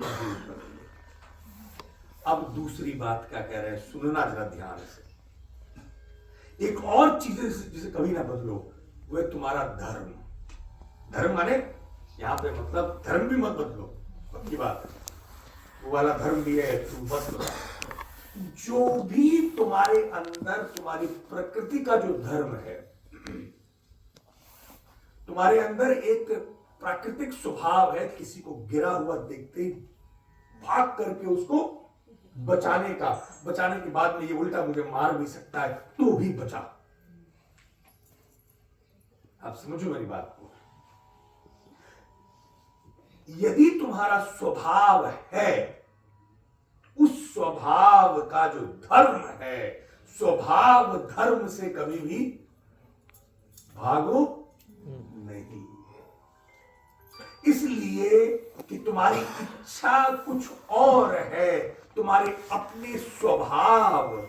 दूर करोगे। अब दूसरी बात क्या कह रहे हैं, सुनना जरा ध्यान से। एक और चीज जिसे कभी ना बदलो, वो है तुम्हारा धर्म। धर्म माने यहां पे मतलब धर्म भी मत बदलो, पक्की बात है, वो वाला धर्म भी है, तुम बदलो। जो भी तुम्हारे अंदर तुम्हारी प्रकृति का जो धर्म है, तुम्हारे अंदर एक प्राकृतिक स्वभाव है किसी को गिरा हुआ देखते ही भाग करके उसको बचाने का, बचाने के बाद में ये उल्टा मुझे मार भी सकता है तो भी बचा। आप समझो मेरी बात को। यदि तुम्हारा स्वभाव है, उस स्वभाव का जो धर्म है, स्वभाव धर्म से कभी भी भागो नहीं। इसलिए कि तुम्हारी इच्छा कुछ और है, तुम्हारे अपने स्वभाव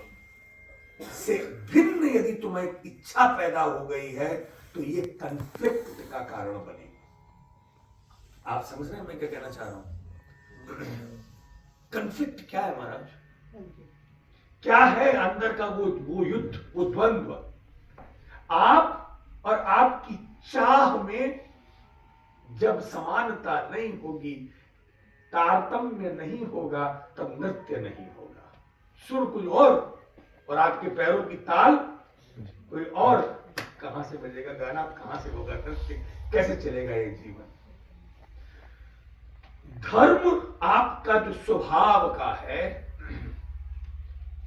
से भिन्न यदि तुम्हें इच्छा पैदा हो गई है तो ये कन्फ्लिक्ट का कारण बनेगी। आप समझ रहे हैं मैं क्या कहना चाह रहा हूं? कन्फ्लिक्ट क्या है महाराज? क्या है अंदर का वो युद्ध, वो द्वंद्व? आप और आपकी चाह में जब समानता नहीं होगी, तारतम्य नहीं होगा, तब नृत्य नहीं होगा। सुर कोई और आपके पैरों की ताल कोई और, कहां से बजेगा गाना, कहां से होगा नृत्य, कैसे चलेगा ये जीवन? धर्म आपका जो स्वभाव का है,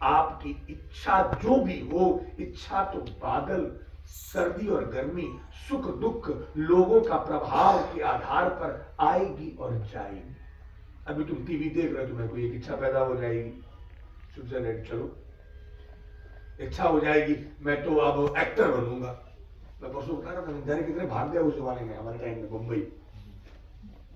आपकी इच्छा जो भी हो, इच्छा तो बादल, सर्दी और गर्मी, सुख दुख, लोगों का प्रभाव के आधार पर आएगी और जाएगी। अभी तुम टीवी देख रहे हो, तुम्हें कोई एक इच्छा पैदा हो जाएगी, स्विट्जरलैंड चलो, इच्छा हो जाएगी मैं तो अब एक्टर बनूंगा। मैं परसों बता रहा था, कितने भाग गया उस जमाने में, हमारे टाइम में मुंबई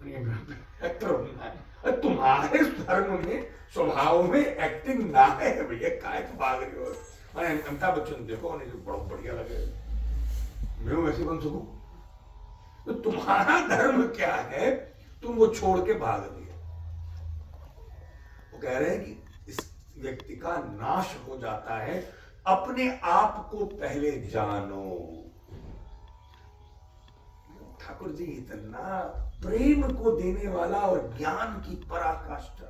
एक्टर बनना है। तुम्हारे धर्म में, स्वभाव में एक्टिंग ना है भैया, काय भाग रहे हो? मैंने अमिताभ बच्चन देखो, नहीं तो बड़ा बढ़िया लगे, मैं वैसे बन सकूं? तो तुम्हारा धर्म क्या है, तुम वो छोड़ के भाग दिए। वो कह रहे हैं कि इस व्यक्ति का नाश हो जाता है, अपने आप को पहले जानो। ठाकुर जी इतना प्रेम को देने वाला और ज्ञान की पराकाष्ठा,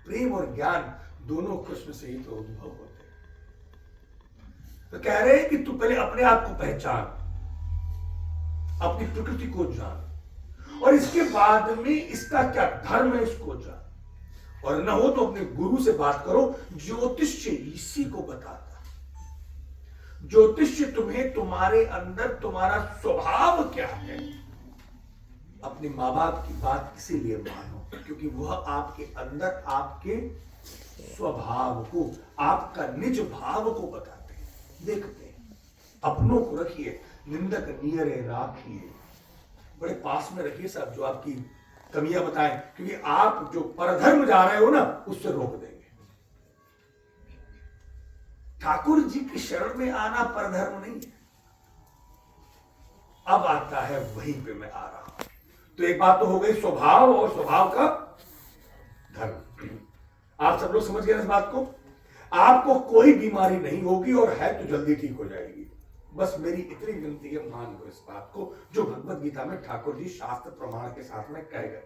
प्रेम और ज्ञान दोनों कृष्ण से ही तो उद्भव होते हैं। तो कह रहे हैं कि तू पहले अपने आप को पहचान, अपनी प्रकृति को जान, और इसके बाद में इसका क्या धर्म है इसको जान। और न हो तो अपने गुरु से बात करो, ज्योतिष्य इसी को बताता। ज्योतिष्य तुम्हें तुम्हारे अंदर तुम्हारा स्वभाव क्या है, अपने माँ बाप की बात इसीलिए मानो क्योंकि वह आपके अंदर आपके स्वभाव को, आपका निज भाव को बताते हैं, देखते हैं। अपनों को रखिए, निंदक नियरे राखिए, बड़े पास में रखिए सब, जो आपकी कमियां बताएं, क्योंकि आप जो परधर्म जा रहे हो ना, उससे रोक देंगे। ठाकुर जी की शरण में आना परधर्म नहीं है। अब आता है वहीं पे मैं आ रहा हूं। तो एक बात तो हो गई स्वभाव और स्वभाव का धर्म। आप सब लोग समझ गए इस बात को? आपको कोई बीमारी नहीं होगी, और है तो जल्दी ठीक हो जाएगी। बस मेरी इतनी विनती है, मान लो इस बात को जो भगवत गीता में ठाकुर जी शास्त्र प्रमाण के साथ में कह गए।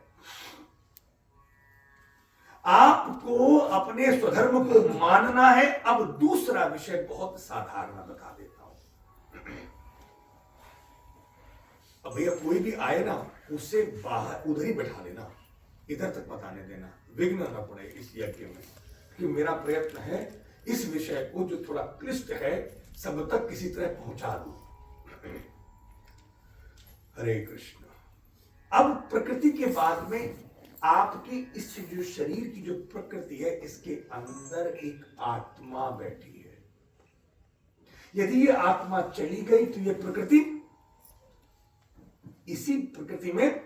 आपको अपने स्वधर्म को मानना है। अब दूसरा विषय बहुत साधारण बता देता हूं। अब भैया कोई भी आए ना, उससे बाहर उधर ही बैठा लेना, इधर तक बताने देना, विघ्न न पड़े इस यज्ञ में। कि मेरा प्रयत्न है इस विषय को जो थोड़ा क्लिष्ट है, सब तक किसी तरह पहुंचा दूं। हरे कृष्ण। अब प्रकृति के बाद में आपकी इस जो शरीर की जो प्रकृति है, इसके अंदर एक आत्मा बैठी है। यदि ये आत्मा चली गई तो ये प्रकृति इसी प्रकृति में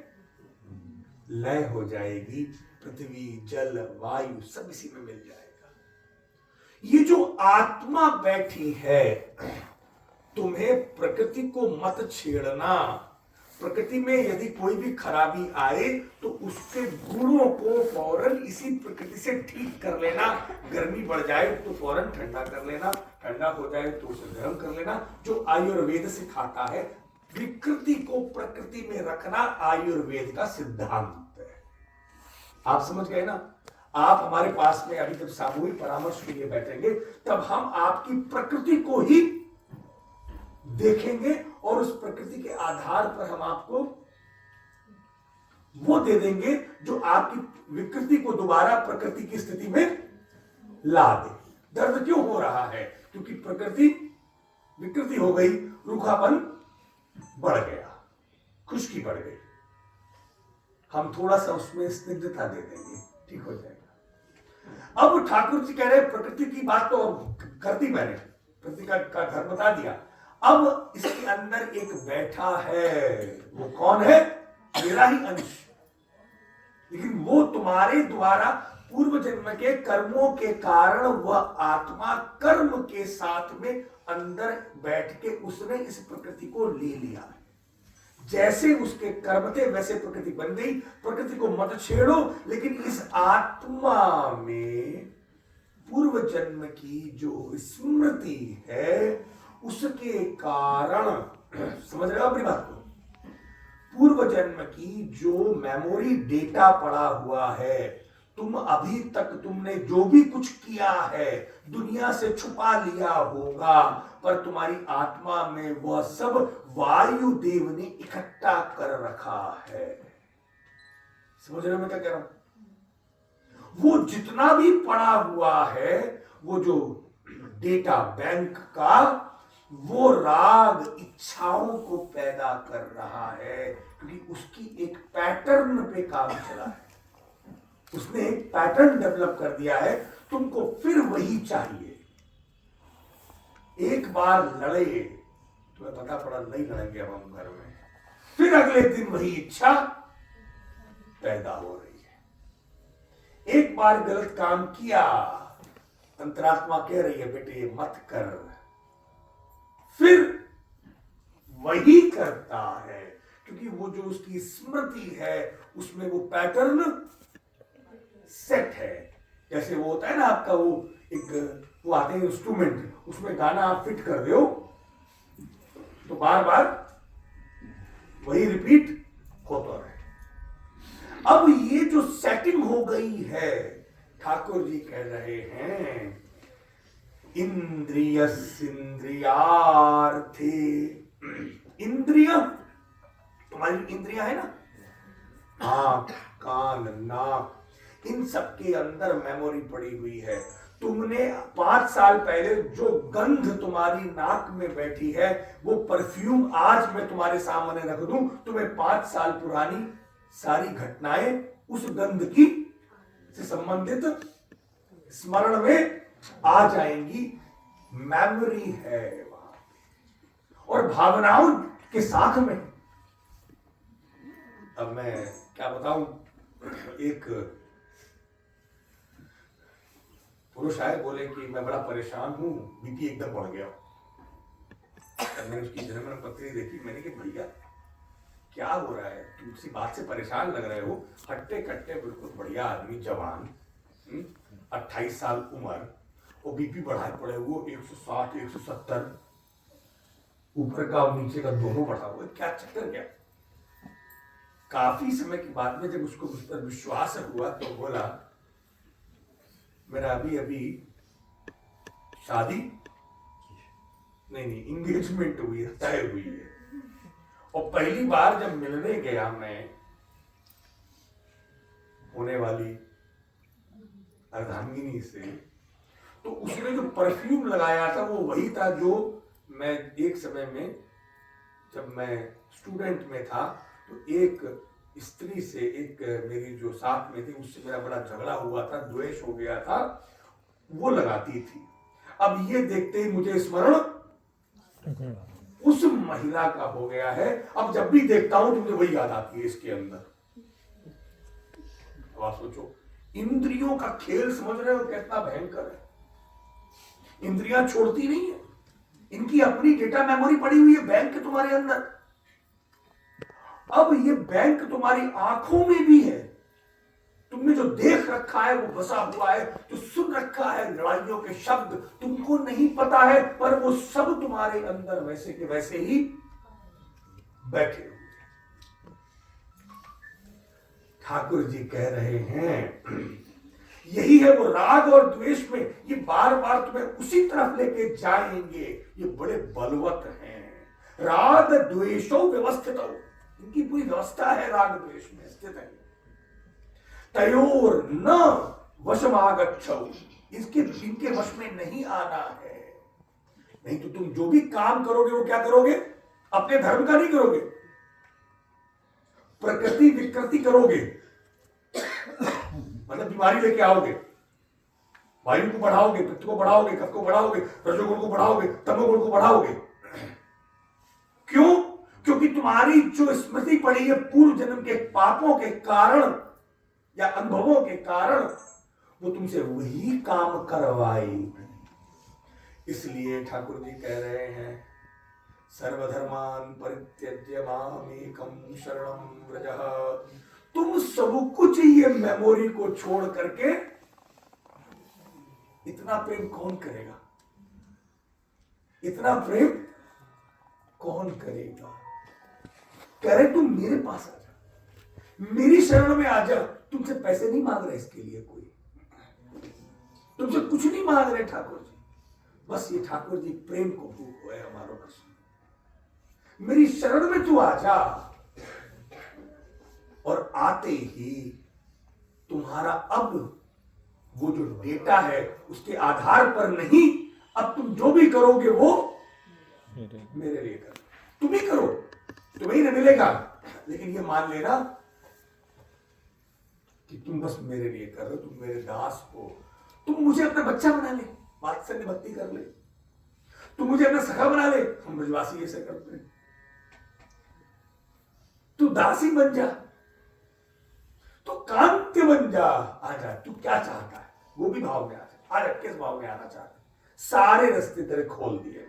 लय हो जाएगी। पृथ्वी, जल, वायु सब इसी में मिल जाएगा। ये जो आत्मा बैठी है, तुम्हें प्रकृति को मत छेड़ना, प्रकृति में यदि कोई भी खराबी आए तो उसके गुणों को फौरन इसी प्रकृति से ठीक कर लेना। गर्मी बढ़ जाए तो फौरन ठंडा कर लेना, ठंडा हो जाए तो उसे गर्म कर लेना, जो आयुर्वेद सिखाता है। विकृति को प्रकृति में रखना आयुर्वेद का सिद्धांत है। आप समझ गए ना? आप हमारे पास में अभी जब सामूहिक परामर्श के लिए बैठेंगे तब हम आपकी प्रकृति को ही देखेंगे और उस प्रकृति के आधार पर हम आपको वो दे देंगे जो आपकी विकृति को दोबारा प्रकृति की स्थिति में ला दे। दर्द क्यों हो रहा है? क्योंकि प्रकृति विकृति हो गई, रूखापन बढ़ गया, खुश्की बढ़ गई। हम थोड़ा सा उसमें स्निग्धता दे देंगे, ठीक हो जाएगा। अब ठाकुर जी कह रहे प्रकृति की बात तो कर दी मैंने, प्रकृति का घर बता दिया। अब इसके अंदर एक बैठा है, वो कौन है? मेरा ही अंश, लेकिन वो तुम्हारे द्वारा पूर्व जन्म के कर्मों के कारण वह आत्मा कर्म के साथ में अंदर बैठ के उसने इस प्रकृति को ले लिया है। जैसे उसके कर्म थे वैसे प्रकृति बन गई। प्रकृति को मत छेड़ो, लेकिन इस आत्मा में पूर्व जन्म की जो स्मृति है उसके कारण, समझ रहे हो अपनी बात को? पूर्व जन्म की जो मेमोरी डेटा पड़ा हुआ है, तुम अभी तक तुमने जो भी कुछ किया है दुनिया से छुपा लिया होगा, पर तुम्हारी आत्मा में वह सब वायु देव ने इकट्ठा कर रखा है। समझ रहे हो मैं क्या कह रहा हूं? वो जितना भी पड़ा हुआ है, वो जो डेटा बैंक का, वो राग इच्छाओं को पैदा कर रहा है, क्योंकि उसकी एक पैटर्न पे काम चला है। उसने एक पैटर्न डेवलप कर दिया है, तुमको फिर वही चाहिए। एक बार लड़े, तुम्हें पता पड़ा नहीं लड़ेंगे अब हम घर में, फिर अगले दिन वही इच्छा पैदा हो रही है। एक बार गलत काम किया, अंतरात्मा कह रही है बेटे ये मत कर, फिर वही करता है, क्योंकि वो जो उसकी स्मृति है उसमें वो पैटर्न सेट है। जैसे वो होता है ना आपका वो आते हैं इंस्ट्रूमेंट, उसमें गाना आप फिट कर दो तो बार बार वही रिपीट होता रहे। अब ये जो सेटिंग हो गई है, ठाकुर जी कह रहे हैं इंद्रिय इंद्रियार्थे। इंद्रिय, तुम्हारी इंद्रिया है ना, आंख, कान, नाक, इन सब के अंदर मेमोरी पड़ी हुई है। तुमने 5 साल पहले जो गंध तुम्हारी नाक में बैठी है, वो परफ्यूम आज मैं तुम्हारे सामने रख दूं, तुम्हें 5 साल पुरानी सारी घटनाएं उस गंध की से संबंधित स्मरण में आ जाएंगी। मेमोरी है वहां, और भावनाओं के साथ में। अब मैं क्या बताऊं, एक पुरुष आए, बोले कि मैं बड़ा परेशान हूं, बीपी एकदम बढ़ गया। मैंने उसकी जन्म पत्री देखी, मैंने कहा भैया क्या हो रहा है, तुम किसी बात से परेशान लग रहे हो, हट्टे कट्टे बिल्कुल बढ़िया आदमी, जवान, 28 साल उम्र, और बीपी बढ़ाए पड़े हुए 160 170, ऊपर का और नीचे का दोनों बढ़ा हुआ, क्या चक्कर क्या? काफी समय के बाद में जब उसको उस पर विश्वास हुआ तो बोला मेरा अभी अभी शादी नहीं इंगेजमेंट हुई है, तय हुई है, और पहली बार जब मिलने गया मैं होने वाली अर्धांगिनी से, तो उसने जो परफ्यूम लगाया था वो वही था जो मैं एक समय में जब मैं स्टूडेंट में था तो एक स्त्री से, एक मेरी जो साथ में थी उससे मेरा बड़ा झगड़ा हुआ था, द्वेष हो गया था, वो लगाती थी। अब ये देखते ही मुझे स्मरण उस महिला का हो गया है। अब जब भी देखता हूं तो मुझे वही याद आती है इसके अंदर। अब आप सोचो, इंद्रियों का खेल समझ रहे हो कितना भयंकर है। इंद्रियां छोड़ती नहीं है, इनकी अपनी डेटा मेमोरी पड़ी हुई है बैंक के तुम्हारे अंदर। अब ये बैंक तुम्हारी आंखों में भी है। तुमने जो देख रखा है वो बसा हुआ है, जो सुन रखा है लड़ाइयों के शब्द तुमको नहीं पता है, पर वो सब तुम्हारे अंदर वैसे के वैसे ही बैठे हुए। ठाकुर जी कह रहे हैं यही है वो राग और द्वेष में, ये बार बार तुम्हें उसी तरफ लेके जाएंगे। ये बड़े बलवत हैं। राग द्वेषो व्यवस्थित, इनकी पूरी व्यवस्था है, राग द्वेष में स्थित है। तयोर न वशमागच्छौ, इनके वश में नहीं आना है। नहीं तो तुम जो भी काम करोगे वो क्या करोगे? अपने धर्म का नहीं करोगे, प्रकृति विकृति करोगे। मतलब बीमारी लेके आओगे, वायु को बढ़ाओगे, पित्त को बढ़ाओगे, कफ को बढ़ाओगे, रजोगुण को बढ़ाओगे, तमोगुण को बढ़ाओगे। क्यों? क्योंकि तुम्हारी जो स्मृति पड़ी है पूर्व जन्म के पापों के कारण या अनुभवों के कारण, वो तुमसे वही काम करवाई। इसलिए ठाकुर जी कह रहे हैं सर्वधर्मान परित्यज्य मामेकं शरणं व्रज। तुम सब कुछ ये मेमोरी को छोड़ करके, इतना प्रेम कौन करेगा? इतना प्रेम कौन करेगा? कह रहे तुम मेरे पास आ जा, मेरी शरण में आ जा। तुमसे पैसे नहीं मांग रहे इसके लिए, कोई तुमसे कुछ नहीं मांग रहे ठाकुर जी। बस ये ठाकुर जी प्रेम को भूख है हमारो कृष्ण, मेरी शरण में तू आ जा। और आते ही तुम्हारा अब वो जो डेटा है उसके आधार पर नहीं, अब तुम जो भी करोगे वो मेरे लिए करो। तुम ही करो, तुम्हें ही मिलेगा, लेकिन ये मान लेना कि तुम बस मेरे लिए कर रहे हो, तुम मेरे दास हो। तुम मुझे अपना बच्चा बना ले, वात्सल्य भक्ति कर ले। तुम मुझे अपना सखा बना ले, हम ब्रजवासी ऐसे करते हैं। तू दासी बन जा, तो कांत्य बन जा, आजा। तू क्या चाहता है वो भी भाव में आ जा। आजा, किस भाव में आना चाहता है? सारे रास्ते तेरे खोल दिए मैंने।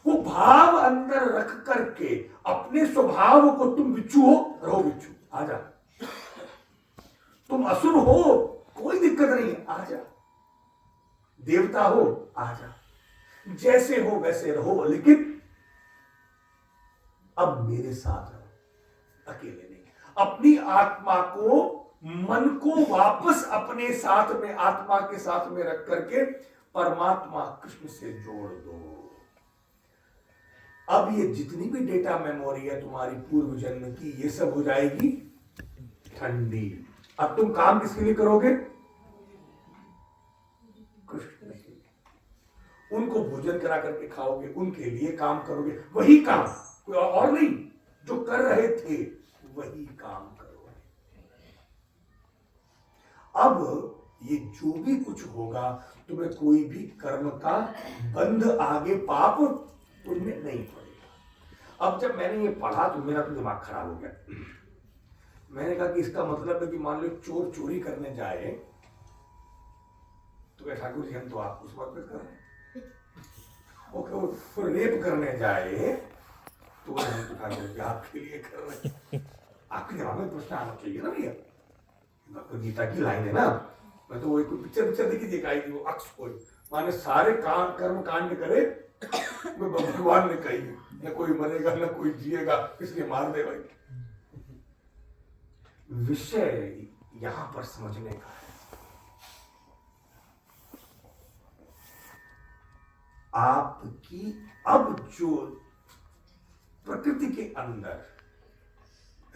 वो भाव अंदर रख करके अपने स्वभाव को, तुम बिच्छू हो, रहो बिच्छू, आजा। तुम असुर हो, कोई दिक्कत नहीं है, आजा। देवता हो, आजा। जैसे हो वैसे रहो, लेकिन अब मेरे साथ रहो, अकेले नहीं। अपनी आत्मा को, मन को वापस अपने साथ में, आत्मा के साथ में रख करके परमात्मा कृष्ण से जोड़ दो। अब ये जितनी भी डेटा मेमोरी है तुम्हारी पूर्व जन्म की, ये सब हो जाएगी ठंडी। अब तुम काम किसके लिए करोगे? कृष्ण के लिए। उनको भोजन करा करके खाओगे, उनके लिए काम करोगे, वही काम, कोई और नहीं। जो कर रहे थे वही काम करोगे। अब ये जो भी कुछ होगा, तुम्हें कोई भी कर्म का बंध, आगे पाप पुण्य नहीं पड़ेगा। अब जब मैंने ये पढ़ा तो मेरा तो दिमाग खराब हो गया। मैंने कहा कि इसका मतलब है कि मान लो चोर चोरी करने जाए तो क्या ठाकुर जी हम तो आप उस वक्त कर रहे हैं। वो रेप करने जाए तो ठाकुर जी आपके लिए कर रहे हैं। आपके दिमाग में प्रश्न आना चाहिए ना भैया। गीता की लाइन है ना, मैं तो वो पिक्चर देखी दिखाई थी, वो अक्स कोई माने सारे कर्म कांड करे, भगवान ने कही न कोई मरेगा न कोई जिएगा, इसलिए मार दे भाई। विषय यहां पर समझने का है। आपकी अब जो प्रकृति के अंदर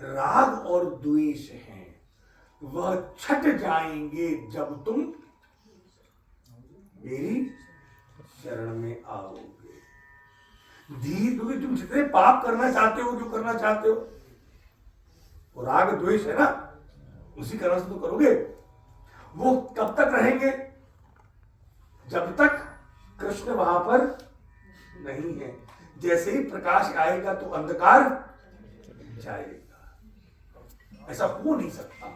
राग और द्वेष हैं, वह छट जाएंगे जब तुम मेरी शरण में आओगे। धीरे धीरे तुम जितने पाप करना चाहते हो, जो करना चाहते हो, वो राग द्वेष है ना, उसी कारण से तो करोगे। वो कब तक रहेंगे? जब तक कृष्ण वहां पर नहीं है। जैसे ही प्रकाश आएगा तो अंधकार जाएगा। ऐसा हो नहीं सकता।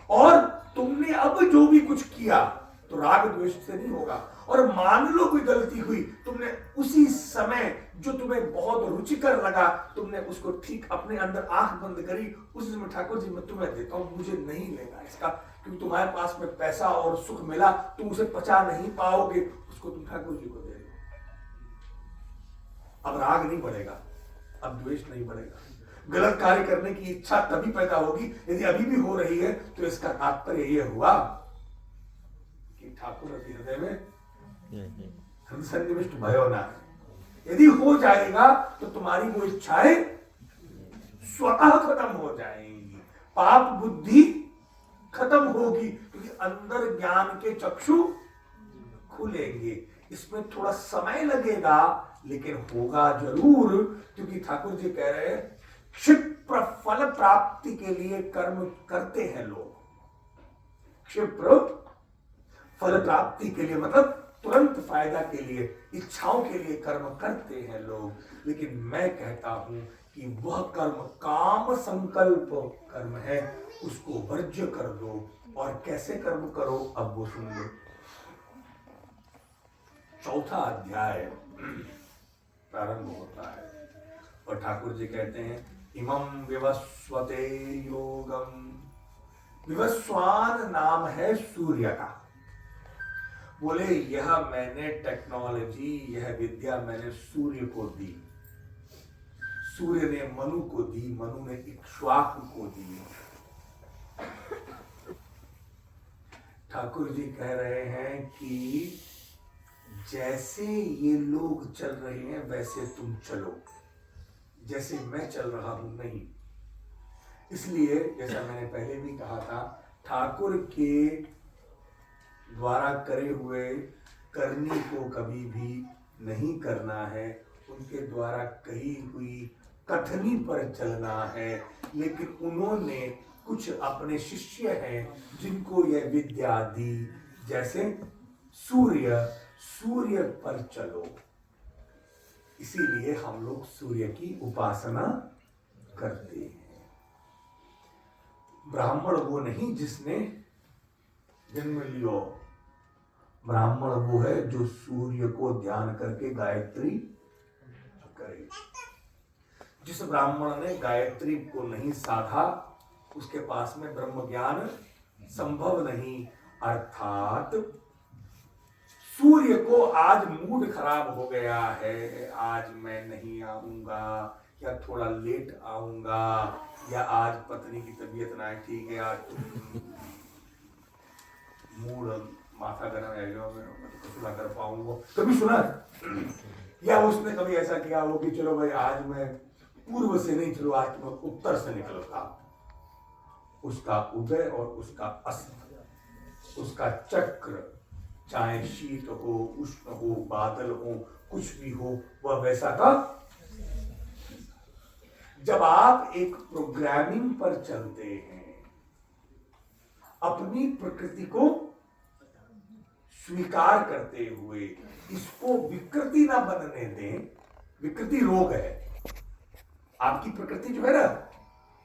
और तुमने अब जो भी कुछ किया तो राग द्वेष से नहीं होगा। और मान लो कोई गलती हुई, तुमने उसी समय जो तुम्हें बहुत रुचिकर लगा, तुमने उसको ठीक अपने अंदर आंख बंद करी, उस समय ठाकुर जी मैं तुम्हें देता हूं, मुझे नहीं लेना इसका, क्योंकि तुम्हारे पास में पैसा और सुख मिला, तुम उसे पचा नहीं पाओगे, उसको तुम ठाकुर जी को दे दो। अब राग नहीं बढ़ेगा, अब द्वेष नहीं बढ़ेगा। गलत कार्य करने की इच्छा तभी पैदा होगी यदि अभी भी हो रही है, तो इसका तात्पर्य यह हुआ कि ठाकुर के हृदय में सन्निविष्ट भयो ना है। यदि हो जाएगा तो तुम्हारी वो इच्छाएं स्वतः खत्म हो जाएंगी, पाप बुद्धि खत्म होगी, क्योंकि अंदर ज्ञान के चक्षु खुलेंगे। इसमें थोड़ा समय लगेगा, लेकिन होगा जरूर, क्योंकि ठाकुर जी कह रहे हैं क्षिप्र फल प्राप्ति के लिए कर्म करते हैं लोग। क्षिप्र फल प्राप्ति के लिए मतलब तुरंत फायदा के लिए, इच्छाओं के लिए कर्म करते हैं लोग, लेकिन मैं कहता हूं कि वह कर्म काम संकल्प कर्म है, उसको वर्ज्य कर दो। और कैसे कर्म करो, अब वो सुन लो। चौथा अध्याय प्रारंभ होता है और ठाकुर जी कहते हैं इमं विवस्वते योगम। विवस्वान नाम है सूर्य का। बोले यह मैंने टेक्नोलॉजी, यह विद्या मैंने सूर्य को दी। सूर्य ने मनु को दी, मनु ने इक्ष्वाकु को दी। ठाकुर जी कह रहे हैं कि जैसे ये लोग चल रहे हैं वैसे तुम चलो, जैसे मैं चल रहा हूं नहीं। इसलिए जैसा मैंने पहले भी कहा था, ठाकुर के द्वारा करे हुए करनी को कभी भी नहीं करना है, उनके द्वारा कही हुई कथनी पर चलना है। लेकिन उन्होंने कुछ अपने शिष्य हैं जिनको यह विद्या दी, जैसे सूर्य, सूर्य पर चलो। इसीलिए हम लोग सूर्य की उपासना करते हैं। ब्राह्मण वो नहीं जिसने जन्म लियो, ब्राह्मण वो है जो सूर्य को ध्यान करके गायत्री करे। जिस ब्राह्मण ने गायत्री को नहीं साधा, उसके पास में ब्रह्म ज्ञान संभव नहीं। अर्थात सूर्य को आज मूड खराब हो गया है, आज मैं नहीं आऊंगा या थोड़ा लेट आऊंगा, या आज पत्नी की तबीयत ना ठीक है, आज मूड माथा गर्म है, जो मैं कुछ ना कर पाऊंगा। कभी सुना या उसने कभी ऐसा किया हो कि चलो भाई आज मैं पूर्व से नहीं, चलो आज मैं उत्तर से निकलता। उसका उदय और उसका अस्त, उसका चक्र, चाहे शीत हो, उष्ण हो, बादल हो, कुछ भी हो, वह वैसा का। जब आप एक प्रोग्रामिंग पर चलते हैं, अपनी प्रकृति को स्वीकार करते हुए इसको विकृति ना बनने दें। विकृति रोग है। आपकी प्रकृति जो है ना,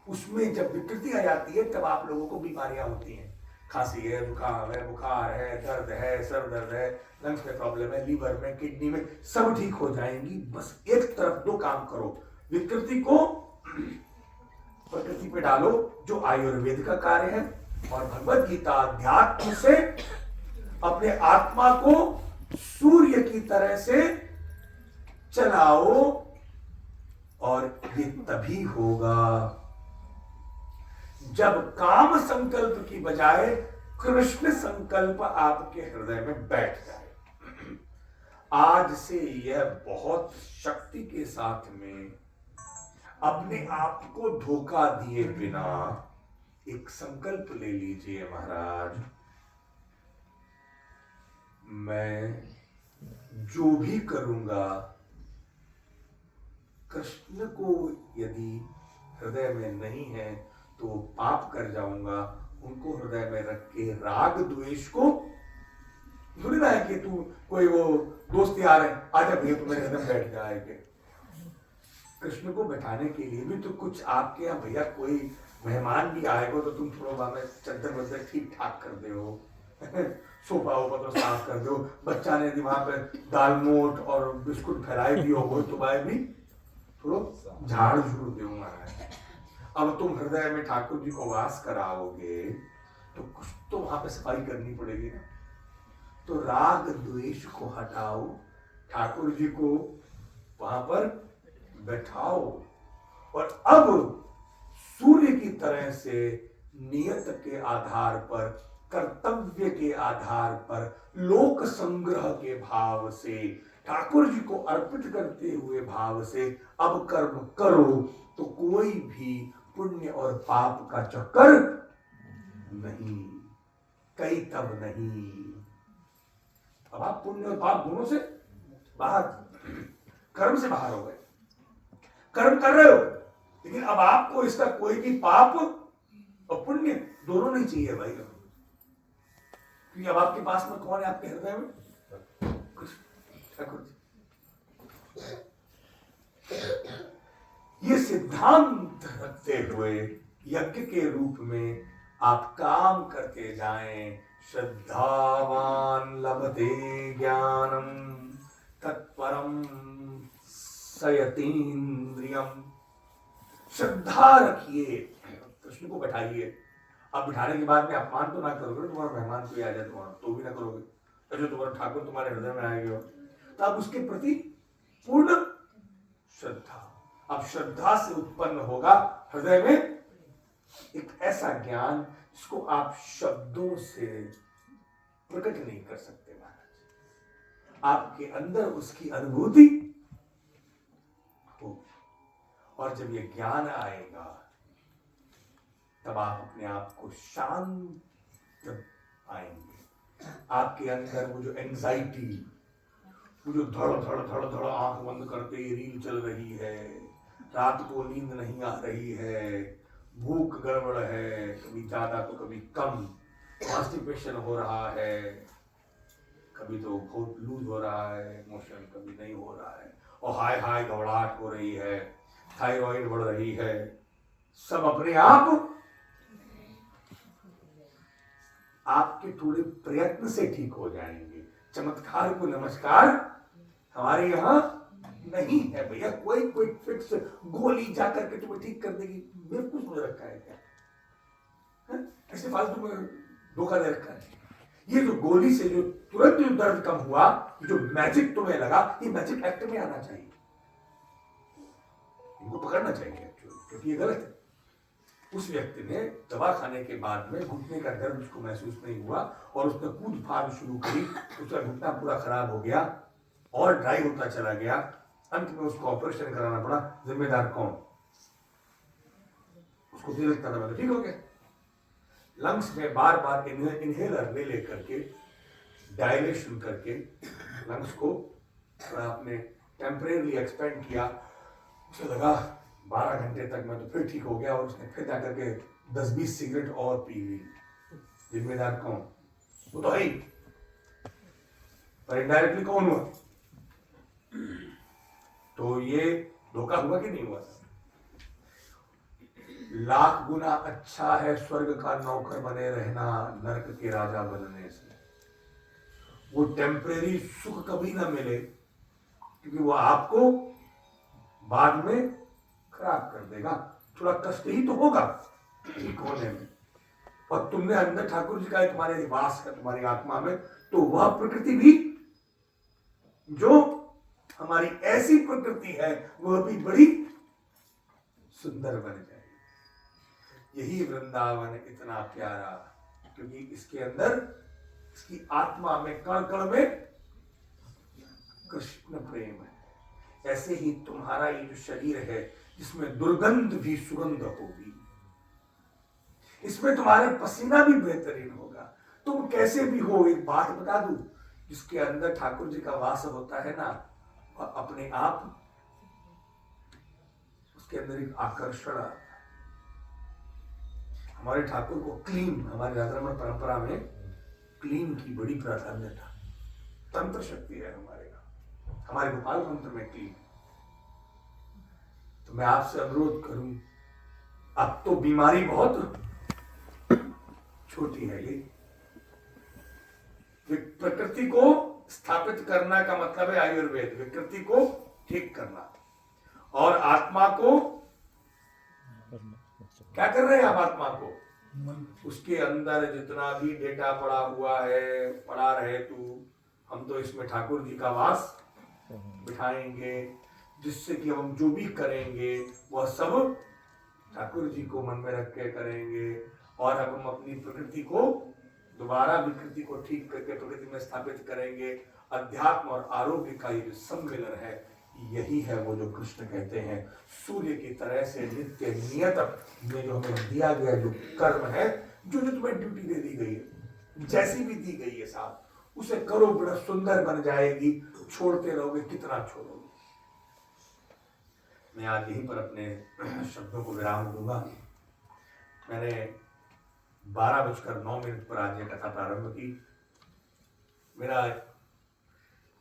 उसमें जब विकृति आ जाती है तब आप लोगों को बीमारियां होती हैं। खांसी है, जुकाम है, बुखार है, दर्द है, सर दर्द है, लंग्स में प्रॉब्लम है, लीवर में, किडनी में, सब ठीक हो जाएंगी। बस एक तरफ दो काम करो, विकृति को प्रकृति पे डालो, जो आयुर्वेद का कार्य है, और भगवत गीता अध्यात्म से अपने आत्मा को सूर्य की तरह से चलाओ। और ये तभी होगा जब काम संकल्प की बजाय कृष्ण संकल्प आपके हृदय में बैठ जाए। आज से यह बहुत शक्ति के साथ में अपने आप को धोखा दिए बिना एक संकल्प ले लीजिए, महाराज मैं जो भी करूंगा, कृष्ण को यदि हृदय में नहीं है तो पाप कर जाऊंगा। उनको हृदय में रख के राग द्वेष को थोड़ी ना है कि तू कोई वो दोस्त यार है, आजा भैया तुम्हारे हृदय में बैठ जाएंगे। कृष्ण को बैठाने के लिए भी तो कुछ आपके यहाँ भैया कोई मेहमान भी आएगा तो तुम थोड़ा में चद्दर वद्दर ठीक ठाक कर दे हो, सोफा वोफा तो साफ कर दो, बच्चा ने वहां पे दाल मोट और बिस्कुट फैलाई दी हो तो मैं भी थोड़ा झाड़ झूड़ दूंगा। अब तुम हृदय में ठाकुर जी को वास कराओगे तो कुछ तो वहां पे सफाई करनी पड़ेगी ना। तो राग द्वेष को हटाओ, ठाकुर जी को वहां पर बैठाओ और अब सूर्य की तरह से नियत के आधार पर, कर्तव्य के आधार पर, लोक संग्रह के भाव से, ठाकुर जी को अर्पित करते हुए भाव से अब कर्म करो तो कोई भी पुण्य और पाप का चक्कर नहीं, कई तब नहीं। अब आप पुण्य और पाप दोनों से बाहर, कर्म से बाहर हो गए। कर्म कर रहे हो लेकिन अब आपको इसका कोई भी पाप और पुण्य दोनों नहीं चाहिए भाई। क्योंकि अब आपके पास में कौन है आपके हृदय में? ठाकुर जी। ये सिद्धांत रखते हुए यज्ञ के रूप में आप काम करते जाएं। श्रद्धावान लभते ज्ञानम तत्परम सयतीन्द्रियम। श्रद्धा रखिए, कृष्ण को बैठाइए। अब बिठाने के बाद में अपमान तो ना करोगे, तुम्हारा मेहमान कोई आ जाए तुम्हारा तो भी ना करोगे। जो तुम्हारा ठाकुर तुम्हारे हृदय में आएगा तो आप उसके प्रति पूर्ण श्रद्धा। अब श्रद्धा से उत्पन्न होगा हृदय में एक ऐसा ज्ञान जिसको आप शब्दों से प्रकट नहीं कर सकते महाराज। आपके अंदर उसकी अनुभूति होगी और जब ये ज्ञान आएगा तब आप अपने आप को शांत पाएंगे। आपके अंदर वो जो एंजाइटी, वो जो धड़ धड़ धड़ धड़ आंख बंद करते ही रील चल रही है, रात को नींद नहीं आ रही है, भूख गड़बड़ है, कभी ज्यादा तो कभी कम, कॉन्स्टिपेशन हो रहा है, कभी तो बहुत लूज हो रहा है मोशन, कभी नहीं हो रहा है, और हाय हाय घबराहट हो रही है, थायराइड बढ़ रही है, सब अपने आप आपके थोड़े प्रयत्न से ठीक हो जाएंगे। चमत्कार को नमस्कार हमारे यहाँ नहीं है भैया। कोई क्विक फिक्स गोली जाकर के तुम्हें ठीक कर देगी, बिल्कुल समझ रखा है क्या? ऐसे फालतू में धोखा दे रखा है। ये जो गोली से जो तुरंत जो दर्द कम हुआ, जो मैजिक तुम्हें लगा, ये मैजिक एक्ट में आना चाहिए, इनको पकड़ना चाहिए क्योंकि ये गलत है। उस व्यक्ति ने दवा खाने के बाद में घुटने का दर्द उसको महसूस नहीं हुआ और उसने कूद फाड़ शुरू करी, उसका घुटना पूरा खराब हो गया और ड्राई होता चला गया, अंत में उसको ऑपरेशन कराना पड़ा। जिम्मेदार कौन? उसको दिल लगता था तो ठीक हो गया। लंग्स में बार बार इनहेलर ले लेकर के डायलेशन करके लंग्स को थोड़ा आपने टेम्परेरी एक्सपेंड किया, उसे लगा 12 घंटे तक मैं तो फिर ठीक हो गया और उसने फिर जाकर के 10-20 सिगरेट और पी ली। जिम्मेदार कौन? वो तो है ही, पर इनडायरेक्टली कौन हुआ? तो ये धोखा हुआ कि नहीं हुआ? लाख गुना अच्छा है स्वर्ग का नौकर बने रहना नरक के राजा बनने से। वो टेम्परेरी सुख कभी ना मिले क्योंकि वो आपको बाद में खराब कर देगा। थोड़ा कष्ट ही तो होगा ठीक होने में, और तुमने अंदर ठाकुर जी का तुम्हारे निवास है, तुम्हारी आत्मा में, तो वह प्रकृति भी जो हमारी ऐसी प्रकृति है वह भी बड़ी सुंदर बन जाएगी। यही वृंदावन इतना प्यारा क्योंकि इसके अंदर, इसकी आत्मा में, कण कण में कृष्ण प्रेम है। ऐसे ही तुम्हारा ये जो शरीर है जिसमें दुर्गंध भी सुगंध होगी, इसमें तुम्हारे पसीना भी बेहतरीन होगा। तुम कैसे भी हो, एक बात बता दूं, जिसके अंदर ठाकुर जी का वास होता है ना, वह अपने आप उसके अंदर एक आकर्षण आता है। हमारे ठाकुर को क्लीन, हमारी राधारमण परंपरा में क्लीन की बड़ी प्राधान्यता, तंत्र शक्ति है हमारे गोपाल मंत्र में क्लीन। तो मैं आपसे अनुरोध करूं, अब तो बीमारी बहुत छोटी है ये, प्रकृति को स्थापित करना का मतलब है आयुर्वेद, विकृति को ठीक करना। और आत्मा को क्या कर रहे हैं आप? आत्मा को उसके अंदर जितना भी डेटा पड़ा हुआ है, पड़ा रहे तू, हम तो इसमें ठाकुर जी का वास बिठाएंगे, जिससे कि हम जो भी करेंगे वह सब ठाकुर जी को मन में रख के करेंगे। और अब हम अपनी प्रकृति को दोबारा विकृति को ठीक करके प्रकृति में स्थापित करेंगे। अध्यात्म और आरोग्य का ये जो सम्मिलन है, यही है वो जो कृष्ण कहते हैं सूर्य की तरह से नित्य नियत में जो हमें दिया गया जो कर्म है, जो जो तुम्हें ड्यूटी दे दी गई है, जैसी भी दी गई है साहब, उसे करो, बड़ा सुंदर बन जाएगी। छोड़ते रहोगे कितना छोड़ोगे। मैं आज यहीं पर अपने शब्दों को विराम दूंगा। मैंने 12:09 पर आज ये कथा प्रारंभ की। मेरा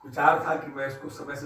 विचार था कि मैं इसको समय से